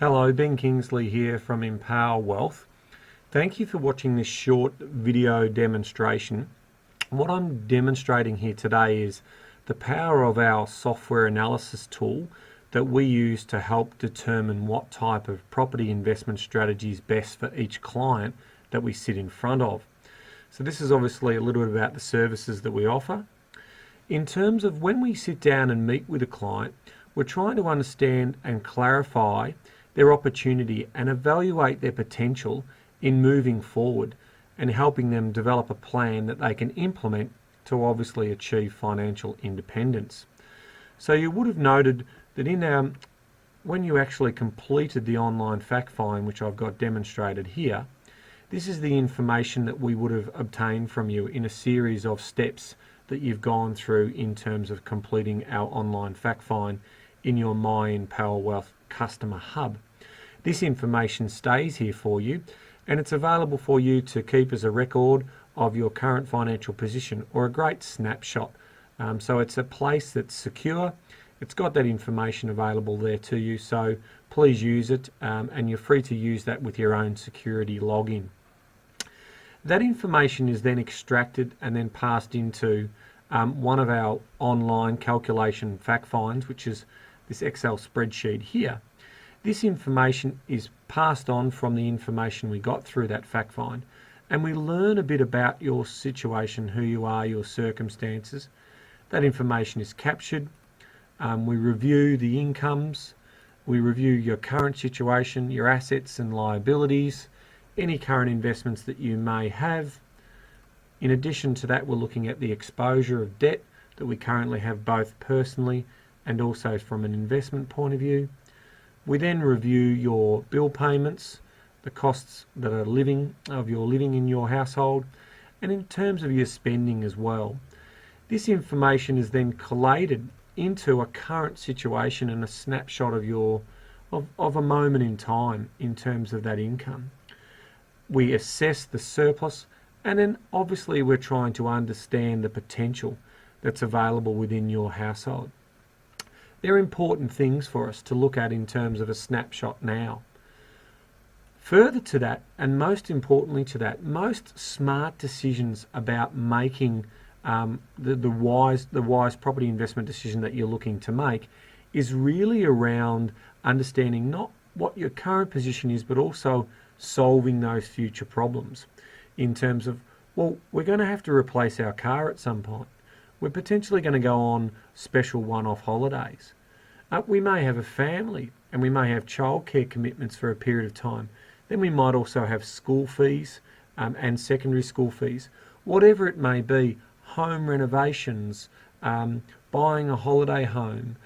Hello, Ben Kingsley here from Empower Wealth. Thank you for watching this short video demonstration. What I'm demonstrating here today is the power of our software analysis tool that we use to help determine what type of property investment strategy is best for each client that we sit in front of. So this is obviously a little bit about the services that we offer. In terms of when we sit down and meet with a client, we're trying to understand and clarify their opportunity and evaluate their potential in moving forward and helping them develop a plan that they can implement to obviously achieve financial independence. So you would have noted that when you actually completed the online fact find, which I've got demonstrated here, this is the information that we would have obtained from you in a series of steps that you've gone through in terms of completing our online fact find in your My Empower Wealth customer hub. This information stays here for you and it's available for you to keep as a record of your current financial position or a great snapshot. So it's a place that's secure. It's got that information available there to you, so please use it and you're free to use that with your own security login. That information is then extracted and then passed into one of our online calculation fact finds, which is this Excel spreadsheet here. This information is passed on from the information we got through that fact find, and we learn a bit about your situation, who you are, your circumstances. That information is captured. We review the incomes, we review your current situation, your assets and liabilities, any current investments that you may have. In addition to that, we're looking at the exposure of debt that we currently have both personally and also from an investment point of view. We then review your bill payments, the costs that are living in your household, and in terms of your spending as well. This information is then collated into a current situation and a snapshot of a moment in time in terms of that income. We assess the surplus, and then obviously we're trying to understand the potential that's available within your household. They're important things for us to look at in terms of a snapshot now. Further to that, and most importantly to that, most smart decisions about making the wise property investment decision that you're looking to make is really around understanding not what your current position is, but also solving those future problems in terms of, well, we're going to have to replace our car at some point. We're potentially going to go on special one-off holidays. We may have a family and we may have childcare commitments for a period of time. Then we might also have school fees and secondary school fees. Whatever it may be, home renovations, buying a holiday home,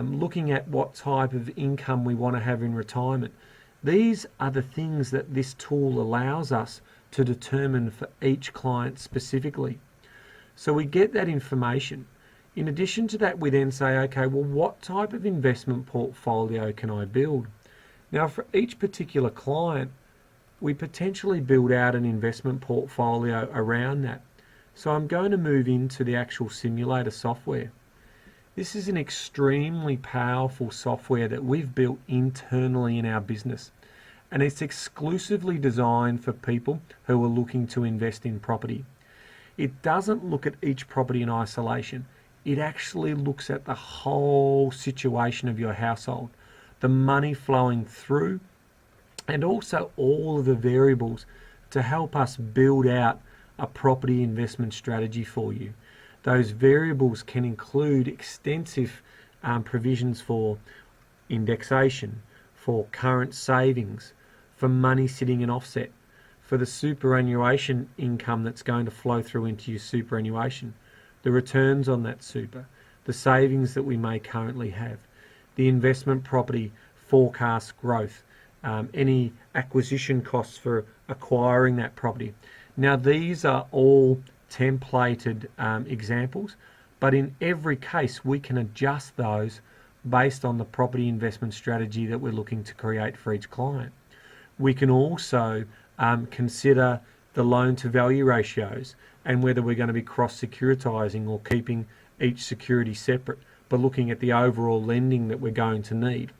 looking at what type of income we want to have in retirement. These are the things that this tool allows us to determine for each client specifically. So we get that information. In addition to that, we then say, okay, well, what type of investment portfolio can I build? Now, for each particular client, we potentially build out an investment portfolio around that. So I'm going to move into the actual simulator software. This is an extremely powerful software that we've built internally in our business, and it's exclusively designed for people who are looking to invest in property. It doesn't look at each property in isolation. It actually looks at the whole situation of your household, the money flowing through, and also all of the variables to help us build out a property investment strategy for you. Those variables can include extensive provisions for indexation, for current savings, for money sitting in offset, for the superannuation income that's going to flow through into your superannuation, the returns on that super, the savings that we may currently have, the investment property forecast growth, any acquisition costs for acquiring that property. Now, these are all templated examples, but in every case we can adjust those based on the property investment strategy that we're looking to create for each client. We can also consider the loan to value ratios and whether we're going to be cross-securitizing or keeping each security separate, but looking at the overall lending that we're going to need.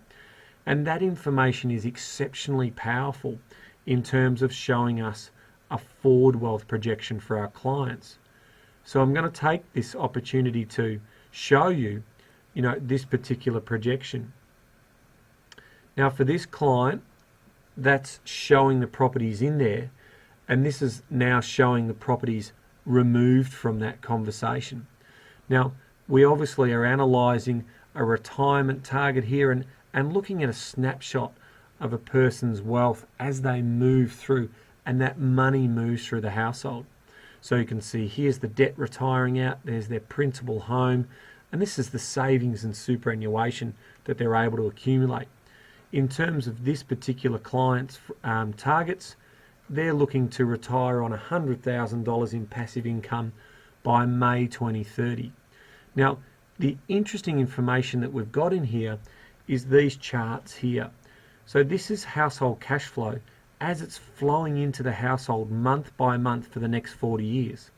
And that information is exceptionally powerful in terms of showing us a forward wealth projection for our clients. So I'm going to take this opportunity to show you, this particular projection. Now for this client, that's showing the properties in there, and this is now showing the properties removed from that conversation. Now, we obviously are analysing a retirement target here and looking at a snapshot of a person's wealth as they move through, and that money moves through the household. So you can see here's the debt retiring out, there's their principal home, and this is the savings and superannuation that they're able to accumulate. In terms of this particular client's targets, they're looking to retire on $100,000 in passive income by May 2030. Now, the interesting information that we've got in here is these charts here. So this is household cash flow as it's flowing into the household month by month for the next 40 years.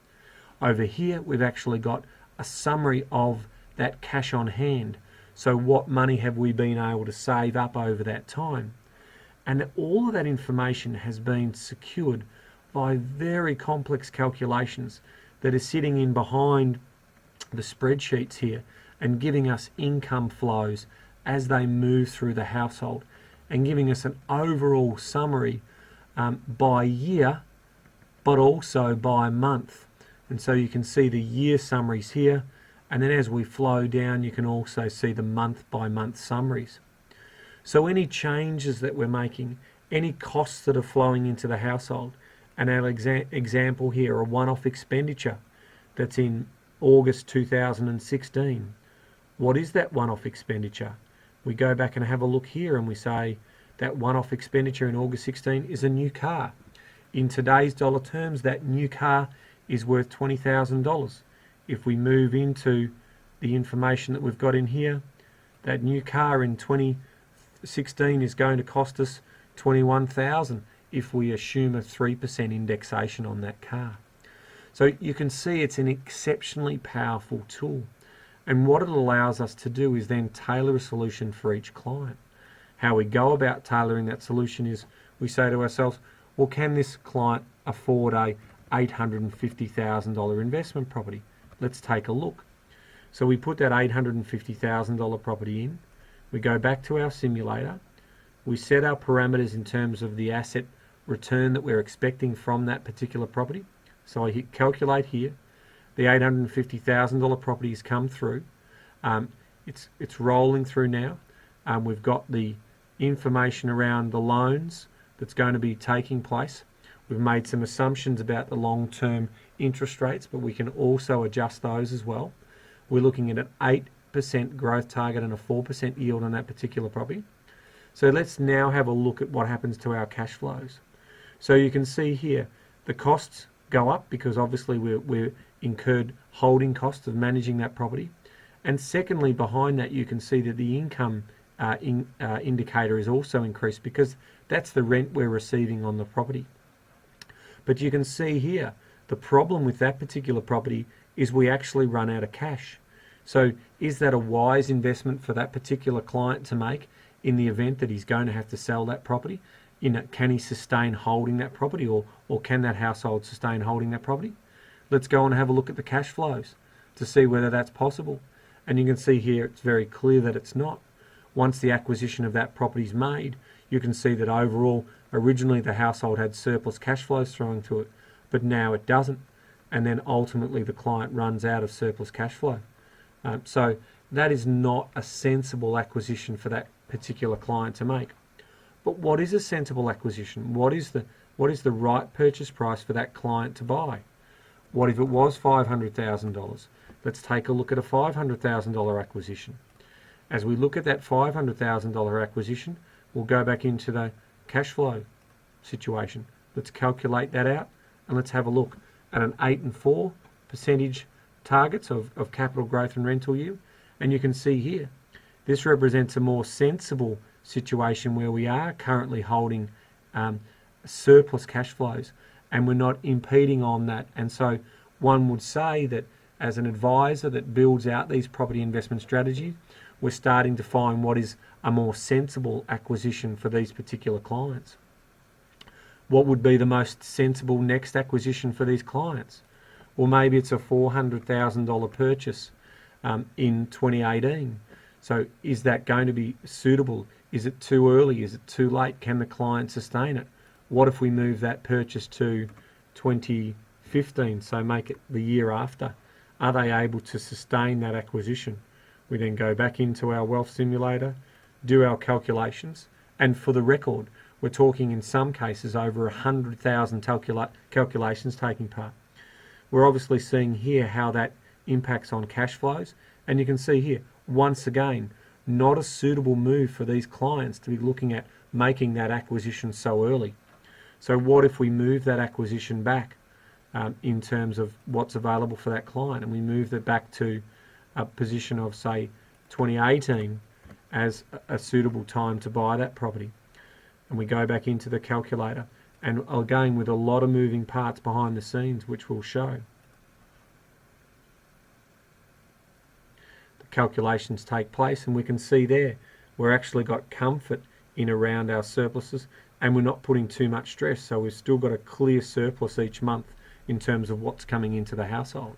Over here, we've actually got a summary of that cash on hand. So what money have we been able to save up over that time? And all of that information has been secured by very complex calculations that are sitting in behind the spreadsheets here and giving us income flows as they move through the household and giving us an overall summary by year, but also by month. And so you can see the year summaries here, and then as we flow down, you can also see the month by month summaries. So any changes that we're making, any costs that are flowing into the household, and our example here, a one-off expenditure that's in August 2016. What is that one-off expenditure? We go back and have a look here and we say that one-off expenditure in August 16 is a new car. In today's dollar terms, that new car is worth $20,000. If we move into the information that we've got in here, that new car in 2016 is going to cost us $21,000 if we assume a 3% indexation on that car. So you can see it's an exceptionally powerful tool. And what it allows us to do is then tailor a solution for each client. How we go about tailoring that solution is we say to ourselves, well, can this client afford a $850,000 investment property? Let's take a look. So we put that $850,000 property in. We go back to our simulator. We set our parameters in terms of the asset return that we're expecting from that particular property. So I hit calculate here. The $850,000 property has come through. It's rolling through now. We've got the information around the loans that's going to be taking place. We've made some assumptions about the long-term interest rates, but we can also adjust those as well. We're looking at an 8% growth target and a 4% yield on that particular property. So let's now have a look at what happens to our cash flows. So you can see here the costs go up because obviously we're incurred holding costs of managing that property. And secondly, behind that you can see that the income indicator is also increased because that's the rent we're receiving on the property. But you can see here the problem with that particular property is we actually run out of cash. So is that a wise investment for that particular client to make in the event that he's going to have to sell that property? Can he sustain holding that property, or can that household sustain holding that property? Let's go and have a look at the cash flows to see whether that's possible. And you can see here it's very clear that it's not. Once the acquisition of that property is made, you can see that overall, originally the household had surplus cash flows thrown to it, but now it doesn't. And then ultimately the client runs out of surplus cash flow. So that is not a sensible acquisition for that particular client to make. But what is a sensible acquisition? What is the right purchase price for that client to buy? What if it was $500,000? Let's take a look at a $500,000 acquisition. As we look at that $500,000 acquisition, we'll go back into the cash flow situation. Let's calculate that out and let's have a look at an 8 and 4% targets of capital growth and rental yield. And you can see here, this represents a more sensible situation where we are currently holding surplus cash flows and we're not impeding on that. And so one would say that as an advisor that builds out these property investment strategies, we're starting to find what is a more sensible acquisition for these particular clients. What would be the most sensible next acquisition for these clients? Well, maybe it's a $400,000 purchase in 2018. So is that going to be suitable? Is it too early? Is it too late? Can the client sustain it? What if we move that purchase to 2015, so make it the year after? Are they able to sustain that acquisition? We then go back into our wealth simulator, do our calculations, and for the record, we're talking in some cases over 100,000 calculations taking part. We're obviously seeing here how that impacts on cash flows, and you can see here, once again, not a suitable move for these clients to be looking at making that acquisition so early. So what if we move that acquisition back in terms of what's available for that client, and we move it back to a position of, say, 2018 as a suitable time to buy that property? And we go back into the calculator, and again with a lot of moving parts behind the scenes, which we'll show. The calculations take place, and we can see there we're actually got comfort in around our surpluses, and we're not putting too much stress, so we've still got a clear surplus each month in terms of what's coming into the household.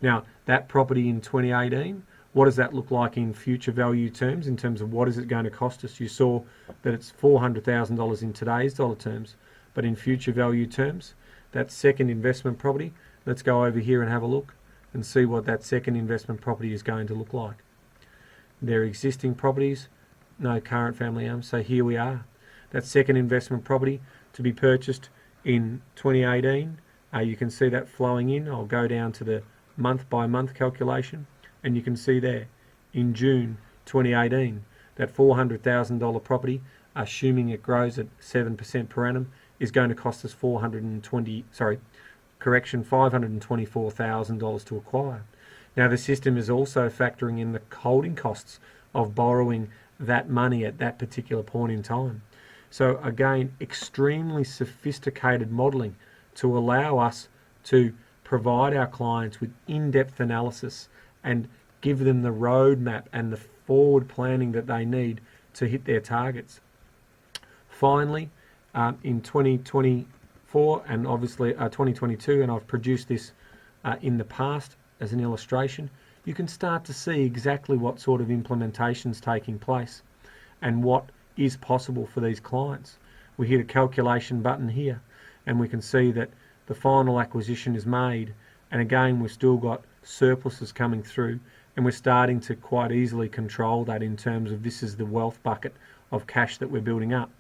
Now, that property in 2018, what does that look like in future value terms, in terms of what is it going to cost us? You saw that it's $400,000 in today's dollar terms, but in future value terms, that second investment property, let's go over here and have a look and see what that second investment property is going to look like. They're existing properties, no current family owned, so here we are. That second investment property to be purchased in 2018, you can see that flowing in. I'll go down to the month by month calculation, and you can see there in June 2018 that $400,000 property, assuming it grows at 7% per annum, is going to cost us $524,000 to acquire. Now the system is also factoring in the holding costs of borrowing that money at that particular point in time. So again, extremely sophisticated modelling to allow us to provide our clients with in-depth analysis and give them the roadmap and the forward planning that they need to hit their targets. Finally, in 2024 and obviously 2022, and I've produced this in the past as an illustration, you can start to see exactly what sort of implementation's taking place and what is possible for these clients. We hit a calculation button here, and we can see that the final acquisition is made, and again we've still got surpluses coming through, and we're starting to quite easily control that in terms of this is the wealth bucket of cash that we're building up.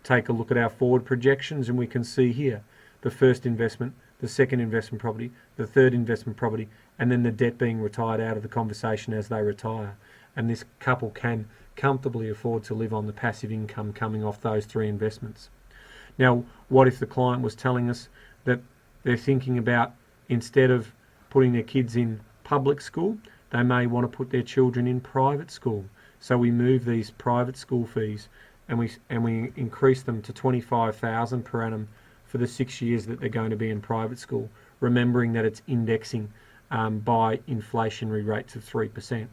Take a look at our forward projections, and we can see here the first investment, the second investment property, the third investment property, and then the debt being retired out of the conversation as they retire. And this couple can comfortably afford to live on the passive income coming off those three investments. Now, what if the client was telling us that they're thinking about, instead of putting their kids in public school, they may want to put their children in private school? So we move these private school fees and we increase them to $25,000 per annum for the 6 years that they're going to be in private school, remembering that it's indexing by inflationary rates of 3%.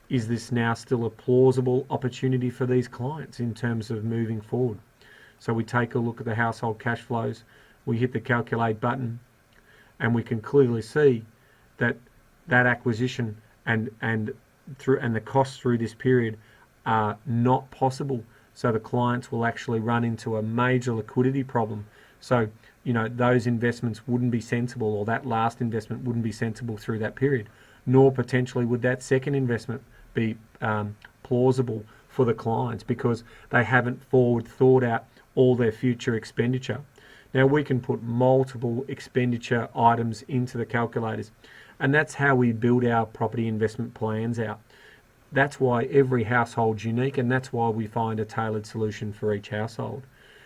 Is this now still a plausible opportunity for these clients in terms of moving forward? So we take a look at the household cash flows, we hit the calculate button, and we can clearly see that that acquisition and the costs through this period are not possible. So the clients will actually run into a major liquidity problem. So, you know, those investments wouldn't be sensible, or that last investment wouldn't be sensible through that period, nor potentially would that second investment be plausible for the clients, because they haven't forward thought out all their future expenditure. Now we can put multiple expenditure items into the calculators, and that's how we build our property investment plans out. That's why every household's unique, and that's why we find a tailored solution for each household.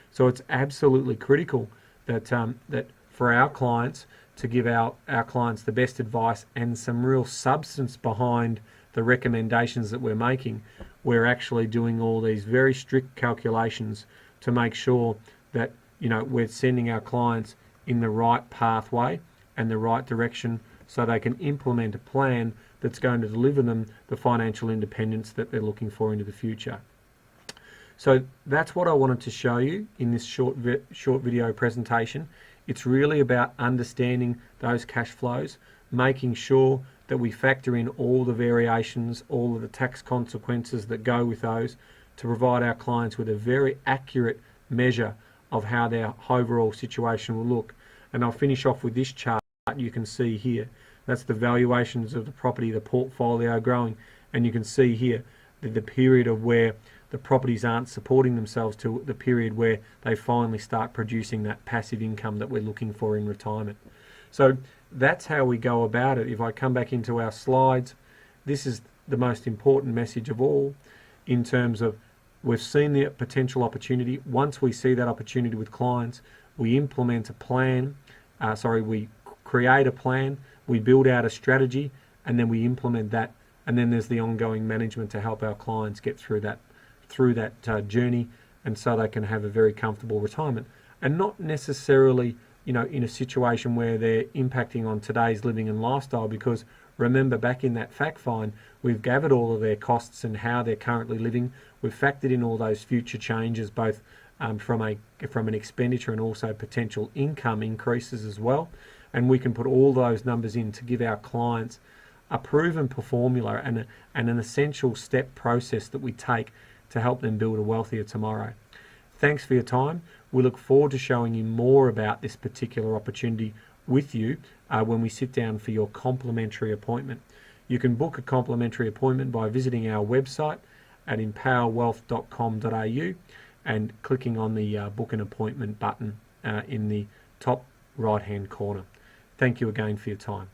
So it's absolutely critical that that for our clients to give our clients the best advice and some real substance behind the recommendations that we're making. We're actually doing all these very strict calculations to make sure that, you know, we're sending our clients in the right pathway and the right direction so they can implement a plan that's going to deliver them the financial independence that they're looking for into the future. So that's what I wanted to show you in this short video presentation. It's really about understanding those cash flows, making sure that we factor in all the variations, all of the tax consequences that go with those, to provide our clients with a very accurate measure of how their overall situation will look. And I'll finish off with this chart you can see here. That's the valuations of the property, the portfolio growing, and you can see here the period of where the properties aren't supporting themselves to the period where they finally start producing that passive income that we're looking for in retirement. So that's how we go about it. If I come back into our slides, this is the most important message of all in terms of we've seen the potential opportunity. Once we see that opportunity with clients, we implement a plan, we create a plan, we build out a strategy, and then we implement that. And then there's the ongoing management to help our clients get through that journey, and so they can have a very comfortable retirement, and not necessarily in a situation where they're impacting on today's living and lifestyle, because remember, back in that fact find, we've gathered all of their costs and how they're currently living. We've factored in all those future changes, both from an expenditure and also potential income increases as well, and we can put all those numbers in to give our clients a proven formula and an essential step process that we take to help them build a wealthier tomorrow. Thanks for your time. We look forward to showing you more about this particular opportunity with you when we sit down for your complimentary appointment. You can book a complimentary appointment by visiting our website at empowerwealth.com.au and clicking on the book an appointment button in the top right hand corner. Thank you again for your time.